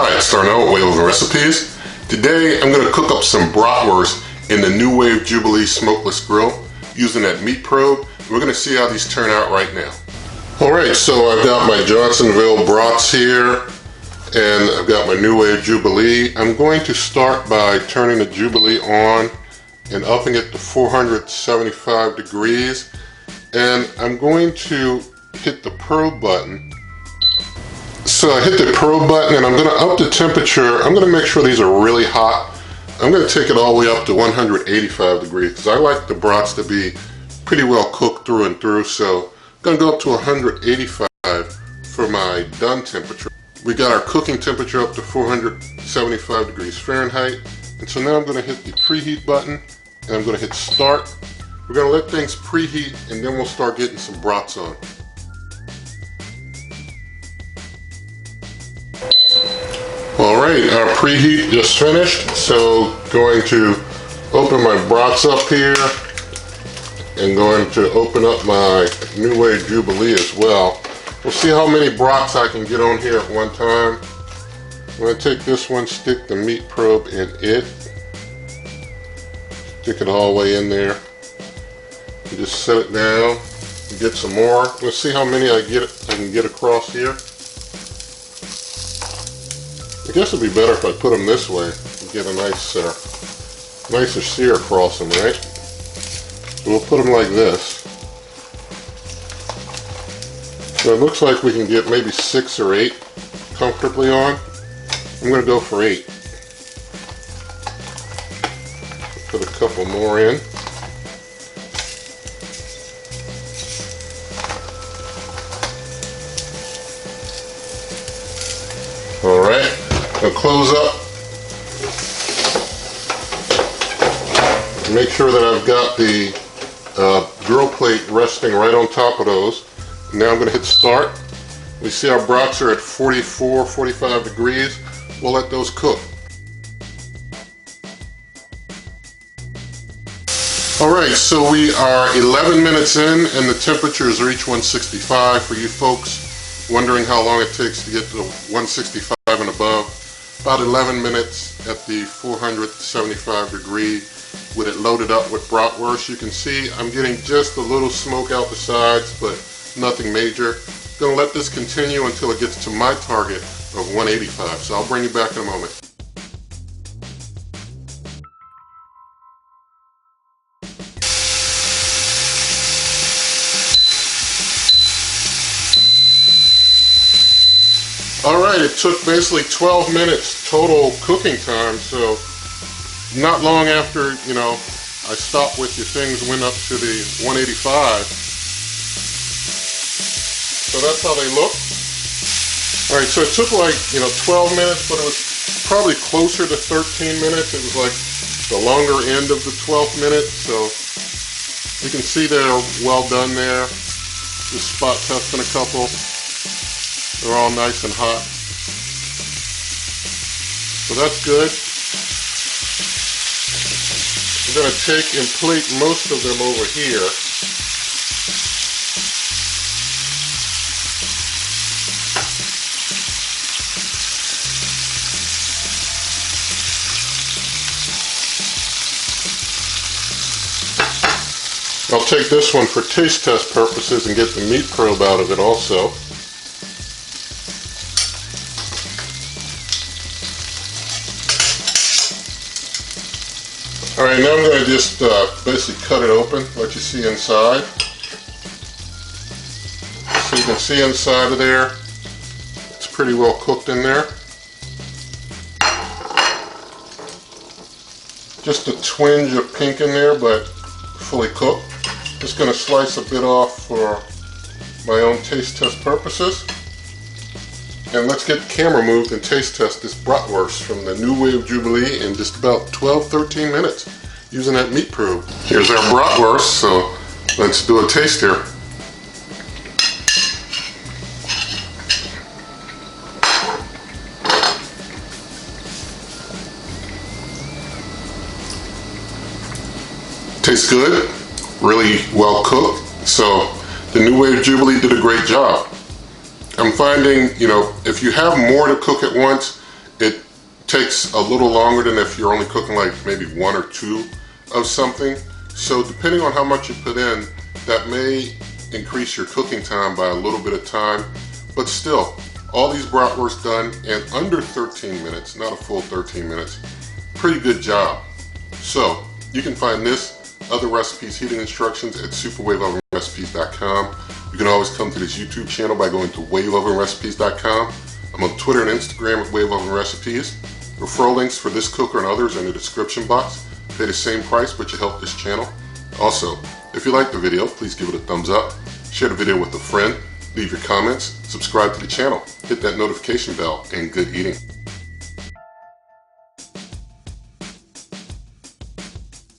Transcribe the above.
Hi, it's Darnell with NuWave Recipes. Today I'm going to cook up some bratwurst in the NuWave Jubilee Smokeless Grill using that meat probe. We're going to see how these turn out right now. Alright, so I've got my Johnsonville brats here and I've got my NuWave Jubilee. I'm going to start by turning the Jubilee on and upping it to 475 degrees, and I'm going to hit the probe button. So I hit the probe button and I'm going to up the temperature. I'm going to make sure these are really hot. I'm going to take it all the way up to 185 degrees because I like the brats to be pretty well cooked through and through. So I'm going to go up to 185 for my done temperature. We got our cooking temperature up to 475 degrees Fahrenheit. And so now I'm going to hit the preheat button and I'm going to hit start. We're going to let things preheat and then we'll start getting some brats on. Alright, our preheat just finished, so going to open my brats up here and going to open up my NuWave Jubilee as well. We'll see how many brats I can get on here at one time. I'm going to take this one, stick the meat probe in it, stick it all the way in there, and just set it down and get some more. Let's see how many I can get across here. I guess it'd be better if I put them this way and get a nicer sear across them, right? So we'll put them like this. So it looks like we can get maybe 6 or 8 comfortably on. I'm going to go for 8. Put a couple more in. Alright. I'll close up, make sure that I've got the grill plate resting right on top of those. Now I'm going to hit start. We see our brats are at 44, 45 degrees. We'll let those cook. Alright, so we are 11 minutes in and the temperatures reach 165. For you folks wondering how long it takes to get to 165 and above, about 11 minutes at the 475 degree with it loaded up with bratwurst. You can see I'm getting just a little smoke out the sides, but nothing major. Gonna let this continue until it gets to my target of 185. So I'll bring you back in a moment. Alright, it took basically 12 minutes total cooking time, so not long after, I stopped with you, things went up to the 185. So that's how they look. Alright, so it took like, 12 minutes, but it was probably closer to 13 minutes. It was like the longer end of the 12th minute, so you can see they're well done there. Just spot testing a couple. They're all nice and hot. So that's good. I'm going to take and plate most of them over here. I'll take this one for taste test purposes and get the meat probe out of it also. Alright, now I'm going to just basically cut it open, let you see inside. So you can see inside of there, it's pretty well cooked in there. Just a twinge of pink in there, but fully cooked. Just going to slice a bit off for my own taste test purposes. And let's get the camera moved and taste test this bratwurst from the NuWave Jubilee in just about 12-13 minutes using that meat probe. Here's our bratwurst, so let's do a taste here. Tastes good, really well cooked, so the NuWave Jubilee did a great job. I'm finding, if you have more to cook at once, It takes a little longer than if you're only cooking like maybe 1 or 2 of something. So depending on how much you put in, that may increase your cooking time by a little bit of time. But still, all these bratwurst done in under 13 minutes, not a full 13 minutes. Pretty good job. So you can find this, other recipes, heating instructions at superwaveovenrecipes.com. You can always come to this YouTube channel by going to waveovenrecipes.com. I'm on Twitter and Instagram at waveovenrecipes. Referral links for this cooker and others are in the description box. Pay the same price, but you help this channel. Also, if you liked the video, please give it a thumbs up. Share the video with a friend. Leave your comments. Subscribe to the channel. Hit that notification bell, and good eating.